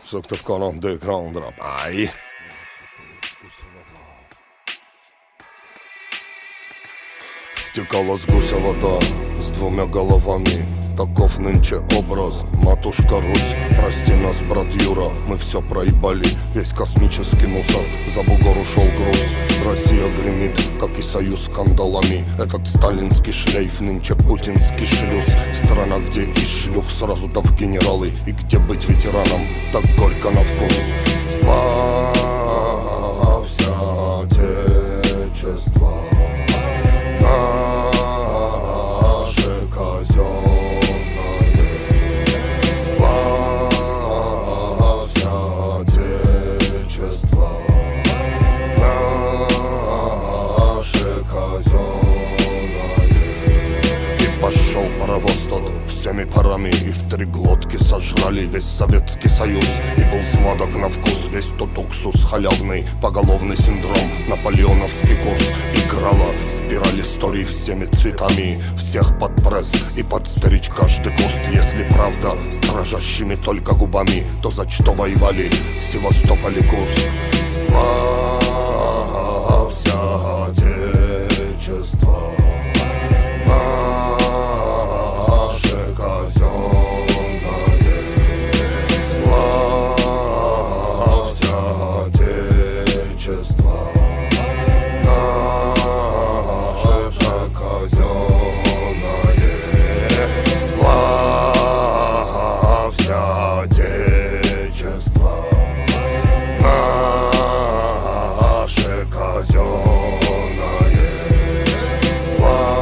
Sökte upp kanon, det är krandrap. Aj. Стекала с гуся вода с двумя головами. Таков нынче образ, матушка Русь. Прости нас, брат Юра, мы все проебали. Весь космический мусор, за бугор ушел груз. Россия гремит, как и союз скандалами. Этот сталинский шлейф, нынче путинский шлюз. Страна, где из шлюх сразу да в генералы. И где быть ветераном, так горько на вкус. Славься, Отечество, наше казенное. Славься, Отечество, наше казенное. И пошел паровоз тот всеми парами, и в три глотки сожрали весь Советский Союз. И был сладок на вкус весь тот уксус халявный, поголовный синдром, наполеоновский курс. Играла спираль историй всеми цветами, всех под пресс и под стричь каждый куст. Если правда с дрожащими только губами, то за что воевали Севастополь и Курск? Славься, Отечество, наше казенное. Славься, Отечество, наше казенное. Славься, Отечество, наше казенное. Славься,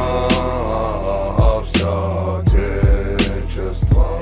Отечество.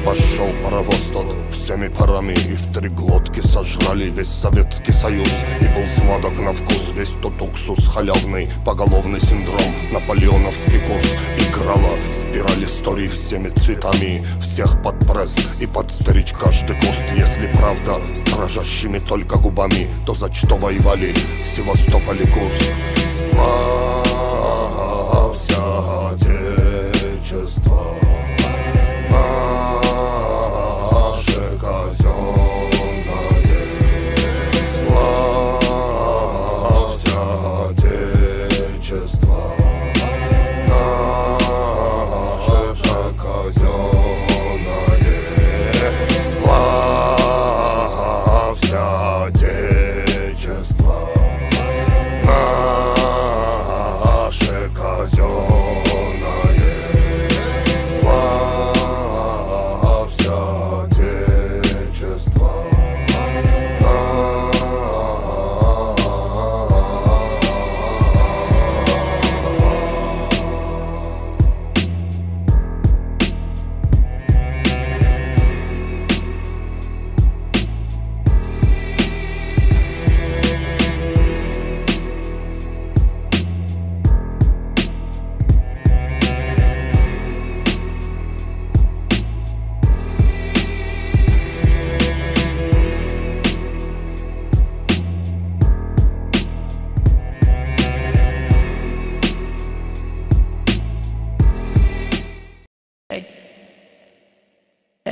Пошел паровоз тот всеми парами, и в три глотки сожрали весь Советский Союз. И был сладок на вкус весь тот уксус халявный, поголовный синдром, наполеоновский курс. Играла спираль историй всеми цветами, всех под пресс и под стричь каждый куст. Если правда с дрожащими только губами, то за что воевали Севастополь и Курск? Славься, Отечество, наше казенное. Славься, Отечество, наше казенное. Славься, Отечество, наше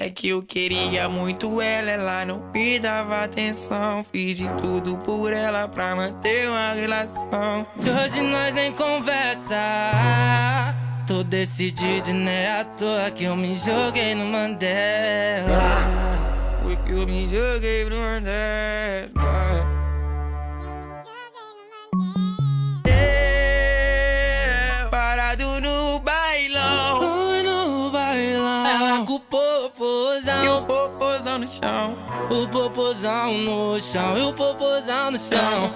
É que eu queria muito ela não me dava atenção. Fiz de tudo por ela pra manter uma relação. E hoje nós nem conversa. Tô decidido e não é à toa que eu me joguei no Mandela. Foi que eu me joguei pro Mandela. Parado no bailão. No bailão. Ela com o popozão. E o popozão no chão. O popozão no chão. E o popozão no chão.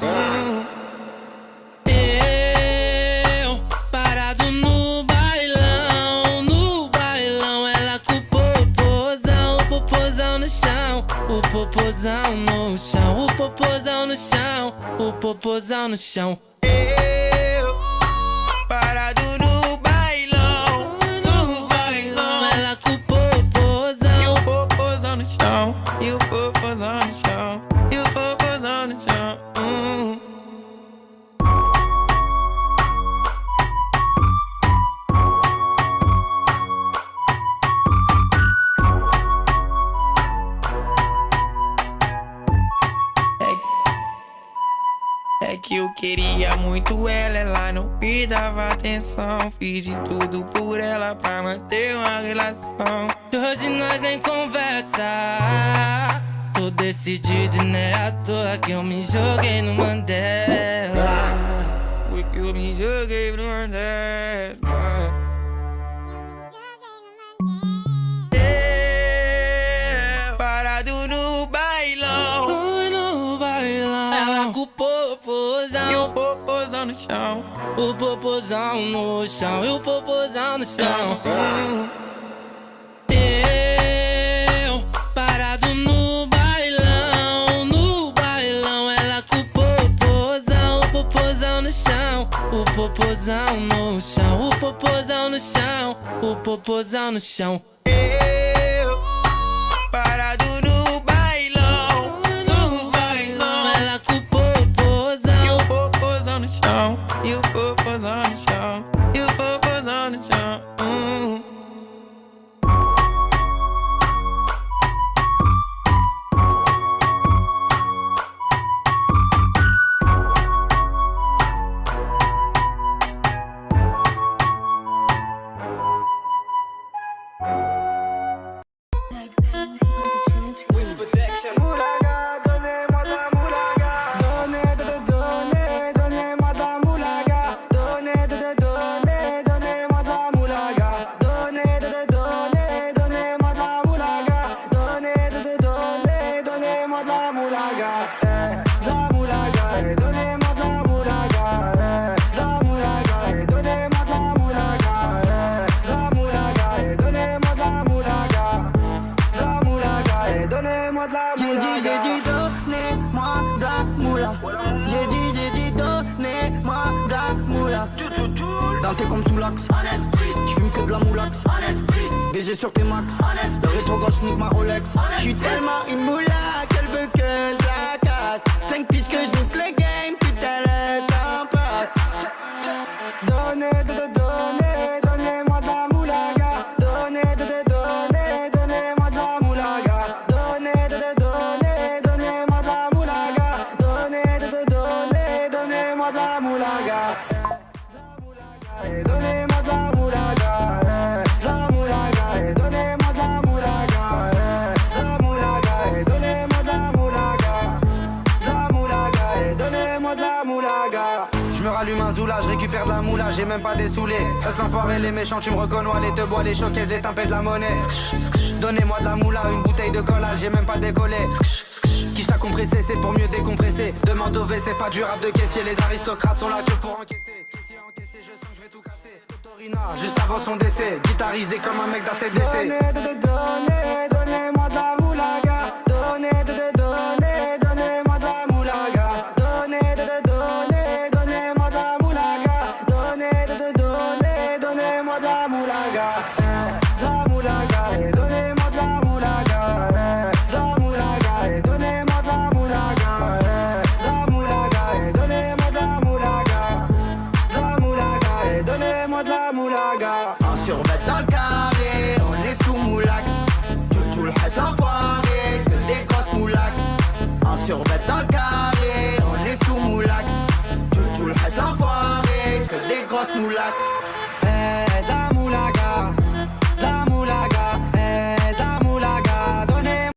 Eu parado no bailão. No bailão. Ela com o popozão. O popozão no chão. O popozão no chão. O popozão no chão. O popozão no chão. Parado no bailão. No bailão. Ela com o popozão. E o popozão no chão. E o popozão no chão. E o popozão no chão. É que eu queria muito ela não me dava atenção. Fiz de tudo por ela pra manter uma relação. E hoje nós nem conversa. Tô decidido e não é à toa que eu me joguei no Mandela. Foi que eu me joguei pro Mandela. Parado no bailão. No bailão. Ela com o popozão. E o popozão no chão. O popozão no chão. E o popozão no chão. Eu parado no bailão. No bailão. Ela com o popozão. O popozão no chão. O popozão no chão. O popozão no chão. O popozão no chão. Parado no bailão. No bailão. Ela com o popozão. E o popozão no chão. E o popozão no chão. E o popozão no chão. Moulaga, donnez-moi de la moulaga. Donnez-moi de la moulaga. Donnez-moi de la moulaga. Donnez-moi de la moulaga. Donnez-moi de la moulaga. La moulaga, donnez-moi de la moulaga. La moulaga, donnez-moi de la moulaga. La moulaga, donnez-moi de la moulaga. La moulaga, donnez-moi de la moulaga. J'ai dit donnez-moi de la moula. J'ai dit donnez-moi de la moula. Dans tes comme sous l'axe. J'fume que de la moulax. BG sur tes max. Le rétro gauche nique ma Rolex. J'suis tellement une moula qu'elle veut que je la casse. 5 piges que je nique le game, putain le temps passe. Donnez-moi de la moulaga. Donnez-moi de la moulaga. Donnez-moi de la moulaga. Donnez-moi de la moulaga. Donnez-moi de la moulaga. La moulaga, donnez-moi de la moulaga. La moulaga, donnez-moi de la moulaga. La moulaga, donnez-moi de la moulaga. Je me rallume un zoula, je récupère de la moula, j'ai même pas des saoulés. Hustle l'enfoiré, les méchants, tu me reconnais, les te bois, les choquaises, les tempêtes de la monnaie. Donnez-moi de la moula, une bouteille de collal, j'ai même pas décollé. Qui t'a compressé, c'est pour mieux décompresser. Demande au V, c'est pas du rap de caissier, les aristocrates sont là que pour encaisser. Caissier encaissé, je sens que je vais tout casser. Torina, juste avant son décès, guitarisé comme un mec d'ACDC. Donnez-moi de la moulaga. Donnez-moi de la moulaga. Donnez-moi de la moulaga. Donnez-moi de la moulaga. La moulaga, donnez-moi de la moulaga. La moulaga, donnez-moi de la moulaga. La moulaga, donnez-moi de la moulaga. La moulaga, donnez-moi de la moulaga. En survêt dans le carré, on est sous moulax. moulax